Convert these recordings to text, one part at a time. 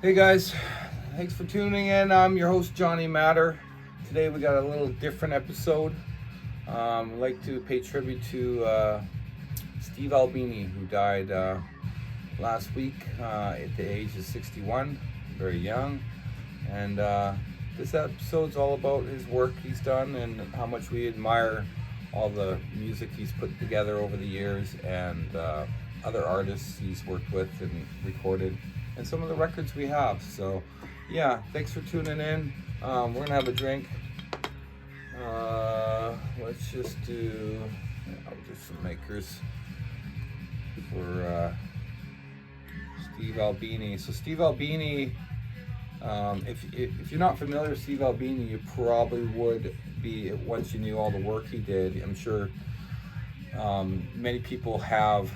Hey guys, thanks for tuning in. I'm your host Johnny Matter. Today we got a little different episode. I'd like to pay tribute to Steve Albini, who died last week at the age of 61, very young. And this episode's all about his work he's done and how much we admire all the music he's put together over the years and other artists he's worked with and recorded and some of the records we have. So yeah, thanks for tuning in. We're gonna have a drink. Let's just do, I'll do some makers for Steve Albini. So Steve Albini, if you're not familiar with Steve Albini, you probably would be once you knew all the work he did. I'm sure many people have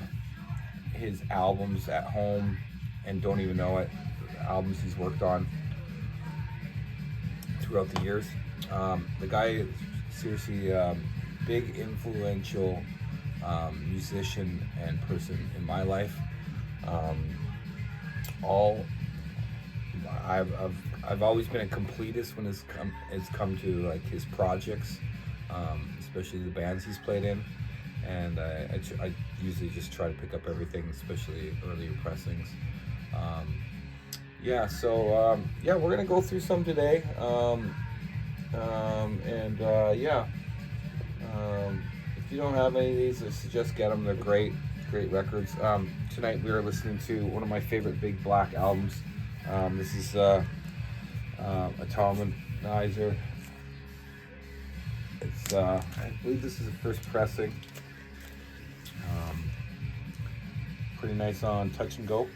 his albums at home and don't even know it. The albums he's worked on throughout the years. The guy is seriously big, influential musician and person in my life. I've always been a completist when it's come to like his projects, especially the bands he's played in, and I usually just try to pick up everything, especially earlier pressings. We're gonna go through some today, if you don't have any of these, I suggest get them. They're great records. Tonight we are listening to one of my favorite Big Black albums. This is Atomizer. It's I believe this is the first pressing. Pretty nice on Touch and Go.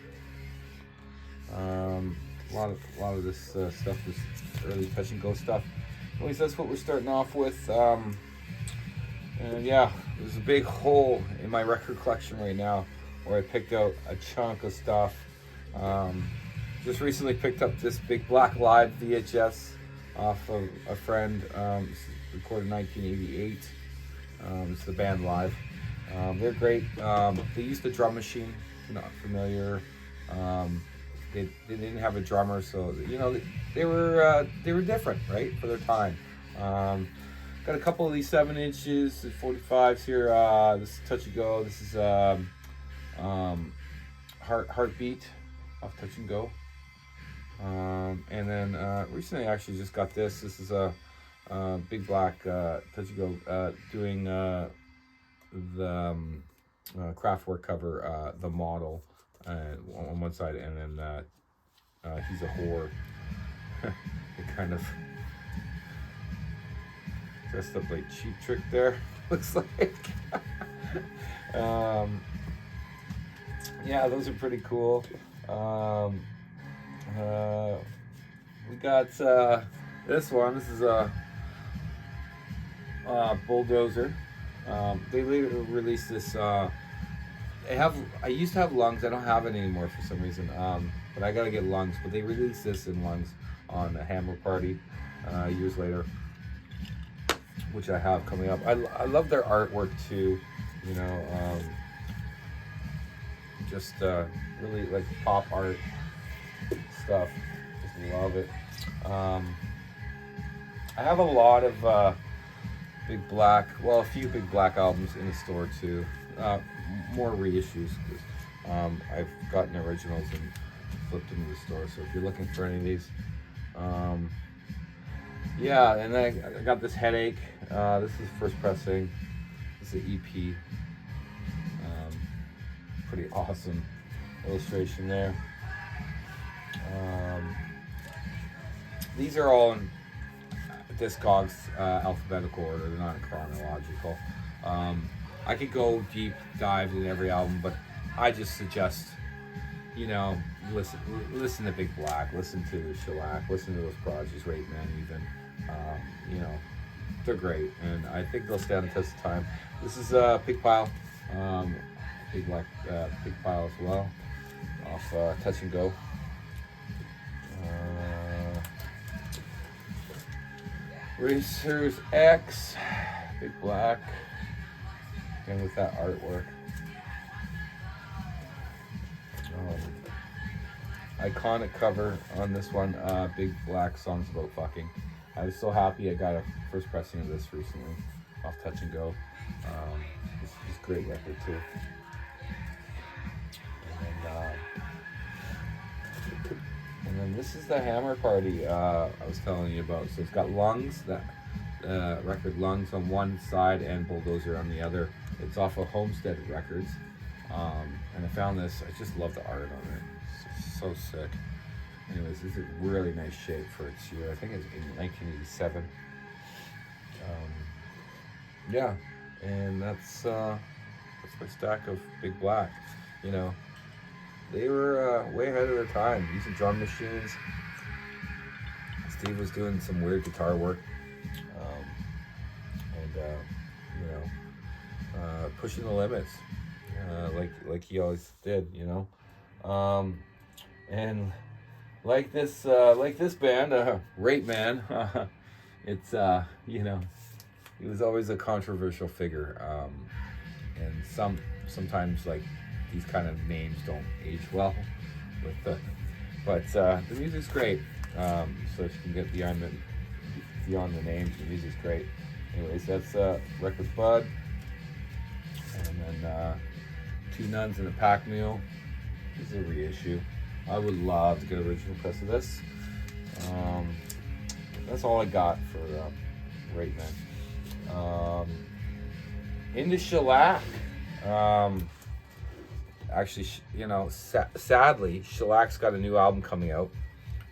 A lot of this stuff was early Touch and Go stuff. Anyways, that's what we're starting off with. There's a big hole in my record collection right now where I picked out a chunk of stuff. Just recently picked up this Big Black Live VHS off of a friend. It's recorded in 1988. It's the band Live. They're great. They used the drum machine. If you're not familiar, they didn't have a drummer, so they were different, right, for their time. Got a couple of these 7 inches, 45s here. This is Touch and Go. This is Heartbeat off Touch and Go. And then recently I actually just got this. This is a Big Black Touch and Go doing the Kraftwerk cover, The Model, on one side, and then He's a Whore. It kind of dressed up like Cheap Trick there, looks like. Those are pretty cool. We got this one. This is a Bulldozer. They later released this. I used to have Lungs. I don't have it anymore for some reason. But I gotta get Lungs. But they released this in Lungs on a Hammer Party years later, which I have coming up. I love their artwork too. Just really like pop art stuff. Just love it. I have a lot of a few Big Black albums in the store too. More reissues, because I've gotten originals and flipped them in the store. So if you're looking for any of these, and then I got this Headache. This is first pressing. This is an EP. Pretty awesome illustration there. These are all in Discogs alphabetical order. They're not chronological. I could go deep dive in every album, but I just suggest, listen to Big Black, listen to Shellac, listen to those projects, Rape Man even. They're great, and I think they'll stand the test of time. This is Pig Pile, Big Black Pig Pile as well, off Touch and Go. Racers X, Big Black, and with that artwork. iconic cover on this one. Big Black, Songs About Fucking. I was so happy I got a first pressing of this recently off Touch and Go. This is a great record too. And then this is the Hammer Party I was telling you about. So it's got Lungs, that record Lungs on one side and Bulldozer on the other. It's off of Homestead Records. And I found this, I just love the art on it. It's so sick. Anyways, this is a really nice shape for its year. I think it's in 1987. Yeah, and that's my stack of Big Black. You know, they were way ahead of their time. Using drum machines. Steve was doing some weird guitar work, pushing the limits, like he always did. And like this band, Rape Man. It's he was always a controversial figure, and sometimes like these kind of names don't age well but the music's great. So if you can get beyond the names, the music's great. Anyways, that's Record Bud, and then Two Nuns and a Pack Mule. This is a reissue. I would love to get an original press of this. That's all I got for Rape Man. Into Shellac. Actually, sadly, Shellac's got a new album coming out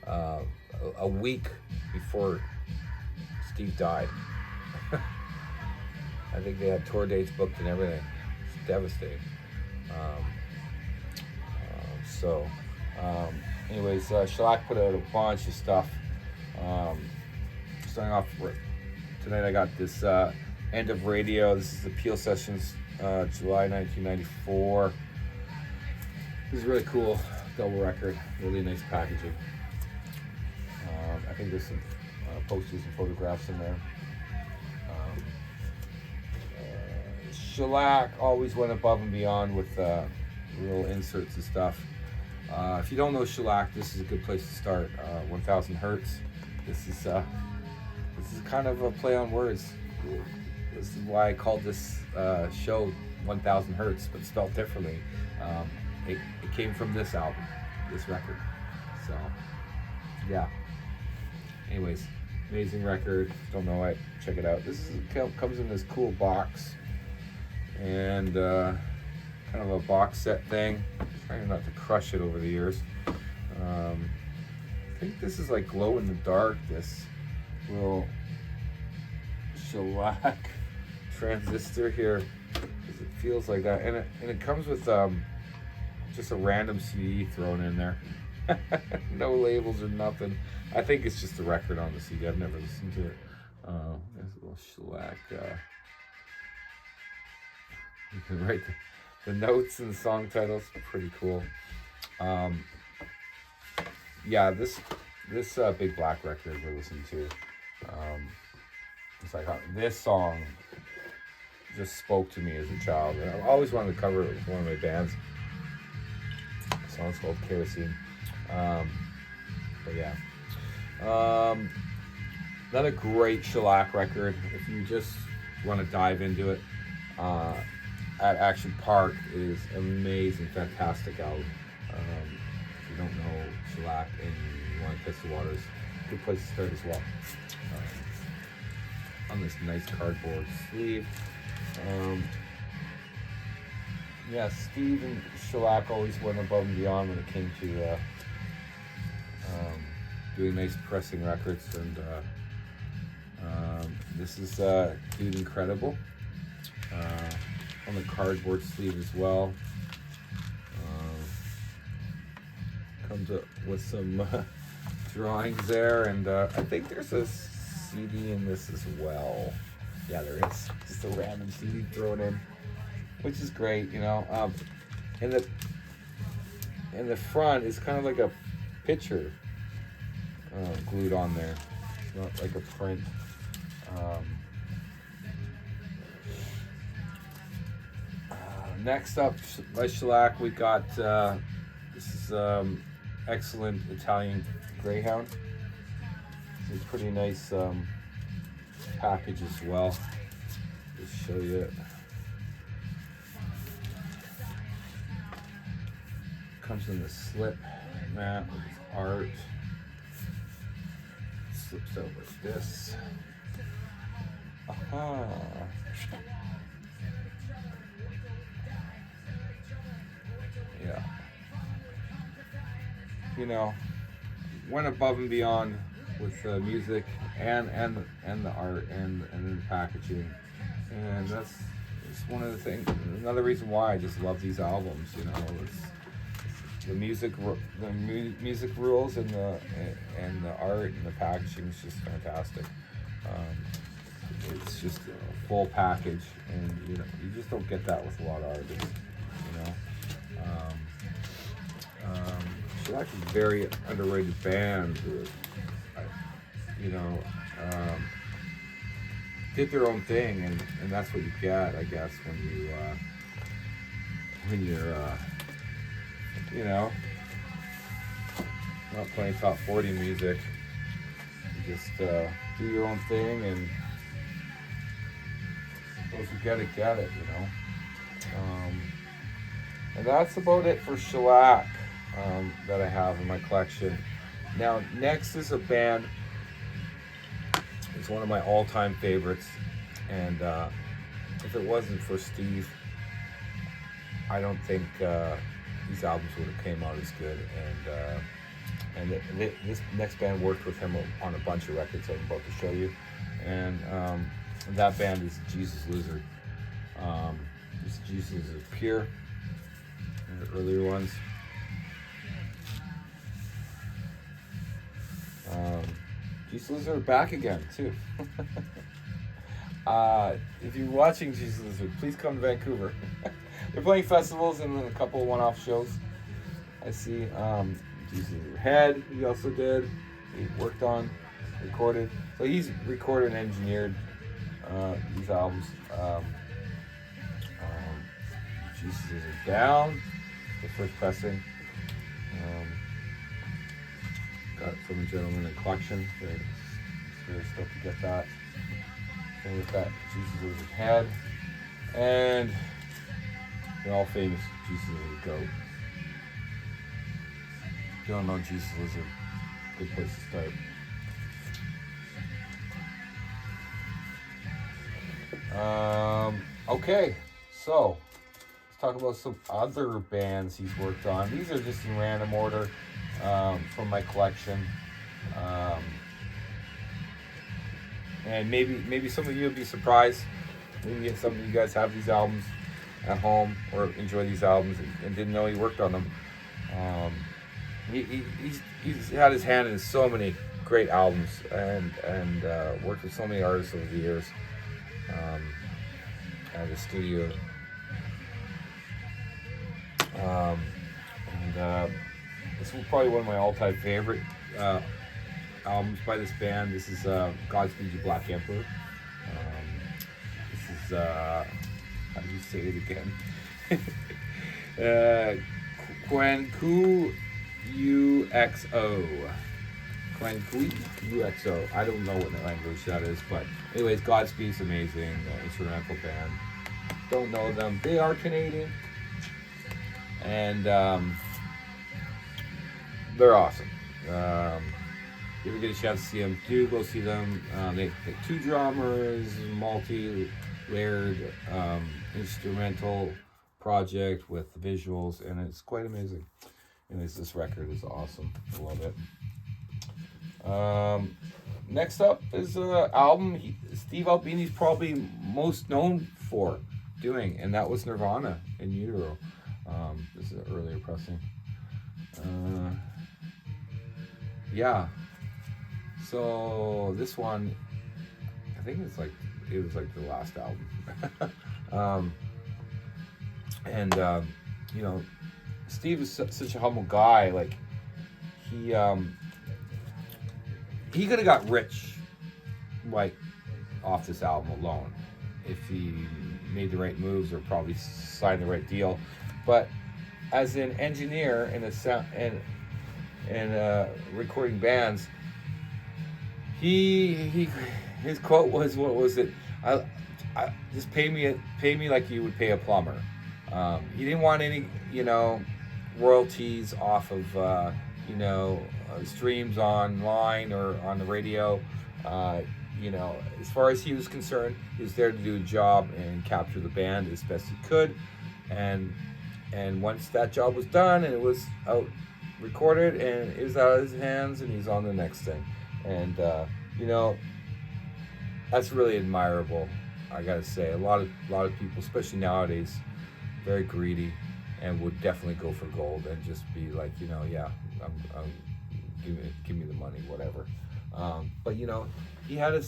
a week before Steve died. I think they had tour dates booked and everything. It's devastating. Anyways, Shellac put out a bunch of stuff. Starting off tonight, I got this End of Radio. This is the Peel Sessions, July 1994. This is really cool, double record, really nice packaging. I think there's some posters and photographs in there. Shellac always went above and beyond with little inserts and stuff. If you don't know Shellac, this is a good place to start. 1000 Hertz. This is kind of a play on words. This is why I called this show 1000 Hertz, but spelled differently. It came from this album, this record. So, yeah. Anyways, amazing record. Don't know it. Check it out. This comes in this cool box, and kind of a box set thing. Trying not to crush it over the years. I think this is like glow in the dark. This little Shellac transistor here, because it feels like that, and it comes with just a random CD thrown in there. No labels or nothing. I think it's just a record on the CD. I've never listened to it. There's a little Shellac. You can write the notes and the song titles. Pretty cool. Yeah, this Big Black record we're listening to. It's like this song just spoke to me as a child, and I always wanted to cover it with one of my bands. The song's called Kerosene. But yeah, another great Shellac record. If you just want to dive into it, At Action Park is amazing, fantastic album. If you don't know Shellac and you want to test the waters, good place to start as well. On this nice cardboard sleeve. Yeah, Steve and Shellac always went above and beyond when it came to doing nice pressing records, and this is Dude Incredible on the cardboard sleeve as well. Comes up with some drawings there, and I think there's a CD in this as well. Yeah, there is. Just a random CD thrown in, which is great, you know. In the front is kind of like a picture glued on there. It's not like a print. Next up by Shellac, we got this is excellent Italian Greyhound. It's a pretty nice package as well. Just show you it. Comes in the slip mat with its art. Slips out like this. Aha. Yeah. You know, went above and beyond with the music and the art and the packaging, and that's one of the things. Another reason why I just love these albums. You know, it's the music rules and the art and the packaging is just fantastic. It's just a full package, and you just don't get that with a lot of artists. You know. Shellac is a very underrated band. Did their own thing, and that's what you get, I guess, when you're not playing top 40 music. You just do your own thing, and those who get it, get it. And that's about it for Shellac that I have in my collection. Now, next is a band. It's one of my all-time favorites, and if it wasn't for Steve, I don't think these albums would have came out as good. And this next band worked with him on a bunch of records I'm about to show you, and that band is Jesus Lizard. This Jesus Lizard Pure, and the earlier ones. Jesus Lizard are back again too. If you're watching Jesus Lizard, please come to Vancouver. They're playing festivals and then a couple one-off shows. I see Jesus Lizard Head he also did. He worked on, recorded. So he's recorded and engineered these albums. Jesus Lizard Down, the first pressing. Got it from a gentleman in collection. Very stoked to get that. And with that, Jesus Lizard Head, and the all famous Jesus Lizard Goat. If you don't know Jesus Lizard, good place to start. Okay, so let's talk about some other bands he's worked on. These are just in random order. From my collection, and maybe some of you will be surprised. Maybe some of you guys have these albums at home or enjoy these albums and didn't know he worked on them. He's had his hand in so many great albums and worked with so many artists over the years at the studio. This is probably one of my all-time favorite albums by this band. This is Godspeed You Black Emperor. This is, how do you say it again? Quanku UXO. Quanku UXO. I don't know what language that is, but anyways, Godspeed's amazing. Instrumental band. Don't know them. They are Canadian. And they're awesome. If you ever get a chance to see them, do go see them. They have two drummers, multi-layered instrumental project with visuals, and it's quite amazing. Anyways, this record is awesome. I love it. Next up is an album Steve Albini's probably most known for doing, and that was Nirvana in Utero. This is an earlier pressing. Yeah. So this one, I think it was like the last album. Steve is such a humble guy. Like he could have got rich, like off this album alone, if he made the right moves or probably signed the right deal. But as an engineer and and recording bands. His quote was, what was it? I just pay me like you would pay a plumber. He didn't want any, royalties off of, streams online or on the radio. As far as he was concerned, he was there to do a job and capture the band as best he could. And once that job was done and it was out recorded and it was out of his hands, and he's on the next thing. And that's really admirable. I gotta say, a lot of people, especially nowadays, very greedy, and would definitely go for gold and just be like, give me the money, whatever. But he had a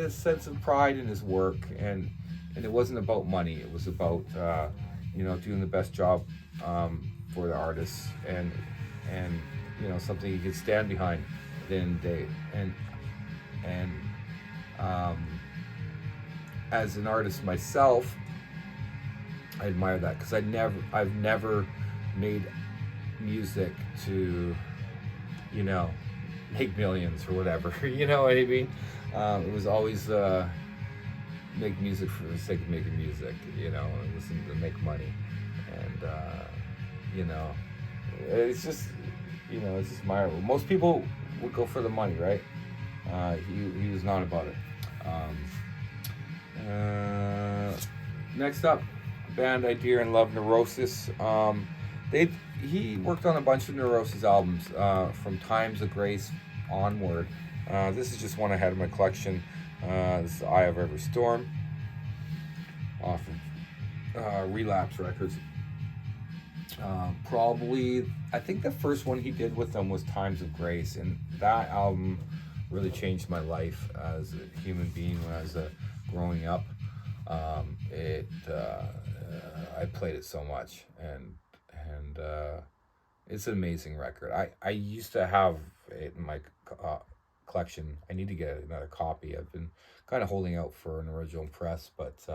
sense of pride in his work, and it wasn't about money. It was about doing the best job for the artists, and something he could stand behind at the end of the day. And as an artist myself, I admire that, because I've never made music to make millions or whatever. You know what I mean? It was always make music for the sake of making music, and listen to make money. And it's just admirable. Most people would go for the money, right? He was not about it. Next up, band I dear and love, Neurosis. He worked on a bunch of Neurosis albums from Times of Grace onward. This is just one I had in my collection. This is Eye of Every Storm off of Relapse Records. Probably, I think the first one he did with them was Times of Grace, and that album really changed my life as a human being when I was growing up. I played it so much, and it's an amazing record. I used to have it in my collection. I need to get another copy. I've been kind of holding out for an original press, but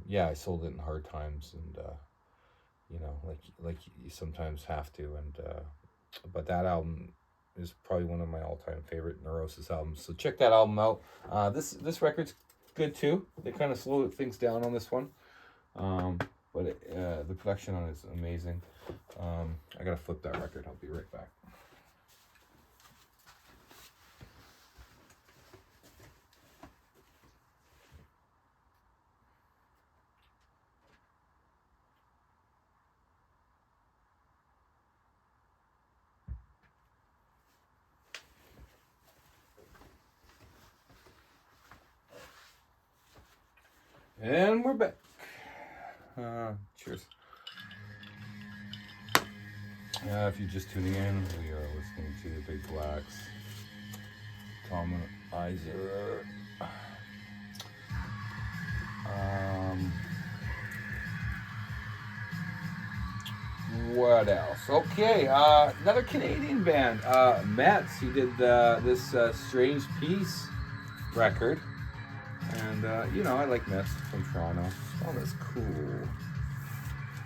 I sold it in hard times, and like you sometimes have to. And but that album is probably one of my all-time favorite Neurosis albums. So check that album out. This record's good too. They kind of slow things down on this one, but the production on it is amazing. I gotta flip that record. I'll be right back. And we're back. Cheers. If you're just tuning in, we are listening to the Big Blacks, Tom Iser. What else? Okay, another Canadian band, Mets, who did this Strange Peace record. And, I like Mets from Toronto. Oh, that's cool.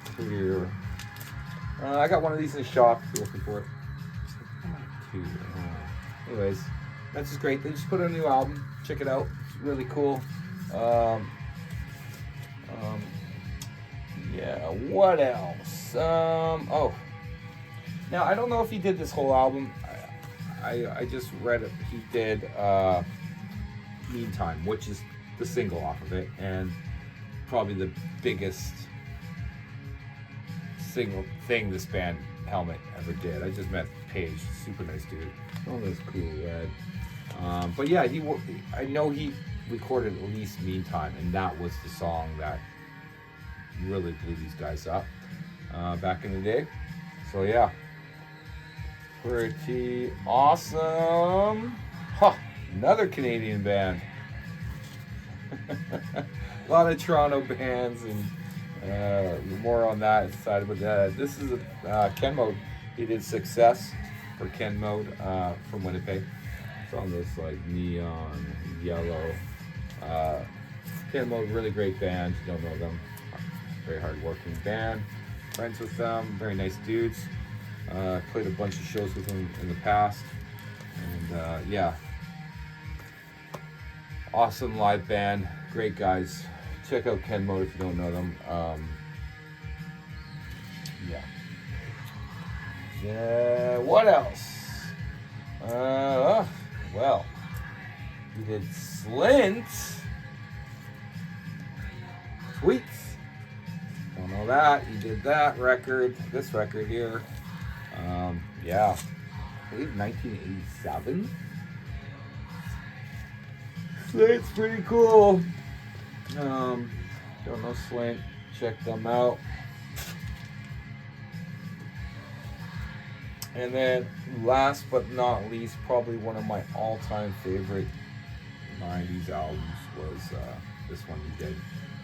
Clear. I got one of these in the shop if you're looking for it. Anyways, Mets is great. They just put out a new album. Check it out. It's really cool. What else? Now, I don't know if he did this whole album. I just read it. He did Meantime, which is the single off of it, and probably the biggest single thing this band Helmet ever did. I just met Paige, super nice dude. Oh, that's cool, Red. But yeah, I know he recorded at least Meantime, and that was the song that really blew these guys up back in the day. So yeah, pretty awesome. Another Canadian band. A lot of Toronto bands, and more on that side. But this is Ken Mode. He did Success for Ken Mode from Winnipeg. It's on this like neon yellow. Ken Mode, really great band. You don't know them. Very hard working band. Friends with them. Very nice dudes. Played a bunch of shows with him in the past, and yeah, awesome live band, great guys. Check out Ken Mode if you don't know them. Yeah, what else? Well, we did Slint Tweets. Don't know that. He did that record, this record here. Yeah, I believe 1987. Slint's pretty cool. Don't know Slint. Check them out. And then last but not least, probably one of my all-time favorite 90s albums was this one he did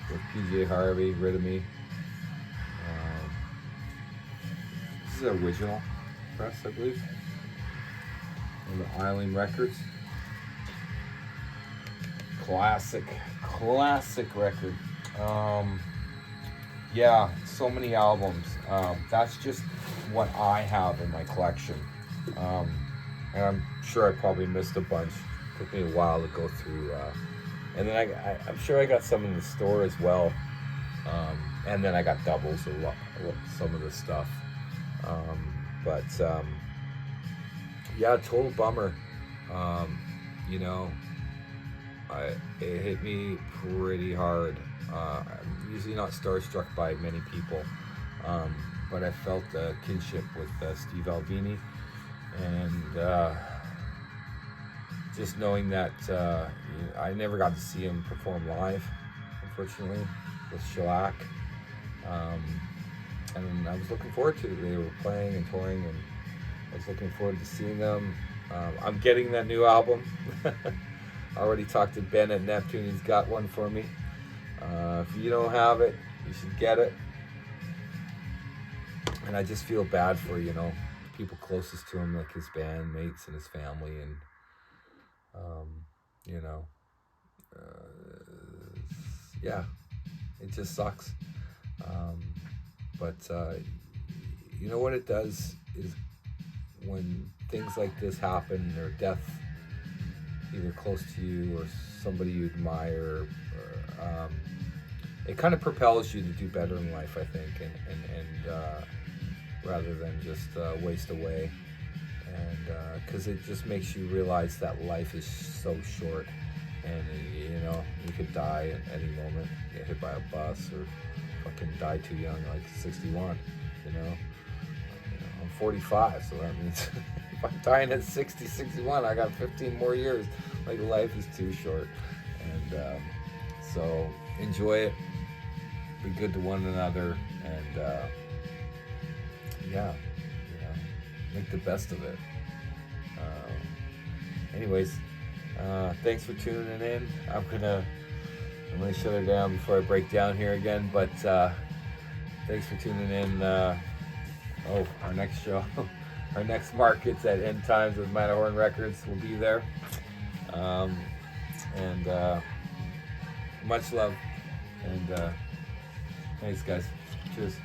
with PJ Harvey, Rid of Me. This is the original press, I believe, on the Island Records. Classic record. Yeah, so many albums. That's just what I have in my collection. And I'm sure I probably missed a bunch. Took me a while to go through. And then I'm sure I got some in the store as well. And then I got doubles of some of the stuff. But yeah, total bummer. You know, it hit me pretty hard. I'm usually not starstruck by many people, but I felt a kinship with Steve Albini, and just knowing that I never got to see him perform live, unfortunately, with Shellac. And I was looking forward to it. They were playing and touring, and I was looking forward to seeing them. I'm getting that new album. I already talked to Ben at Neptune. He's got one for me. If you don't have it, you should get it. And I just feel bad for, people closest to him, like his bandmates and his family, and yeah, it just sucks. But you know what it does is when things like this happen, or death either close to you or somebody you admire, or, it kind of propels you to do better in life, I think, and rather than just waste away. And because it just makes you realize that life is so short, and you could die at any moment, get hit by a bus, or fucking die too young, like 61. I'm 45, so that means if I'm dying at 60, 61, I got 15 more years. Like, life is too short. And so enjoy it, be good to one another, and make the best of it. Anyways, thanks for tuning in. I'm gonna shut it down before I break down here again, but thanks for tuning in. Our next show, our next markets at End Times with Matterhorn Records will be there. And much love, and thanks, guys. Cheers.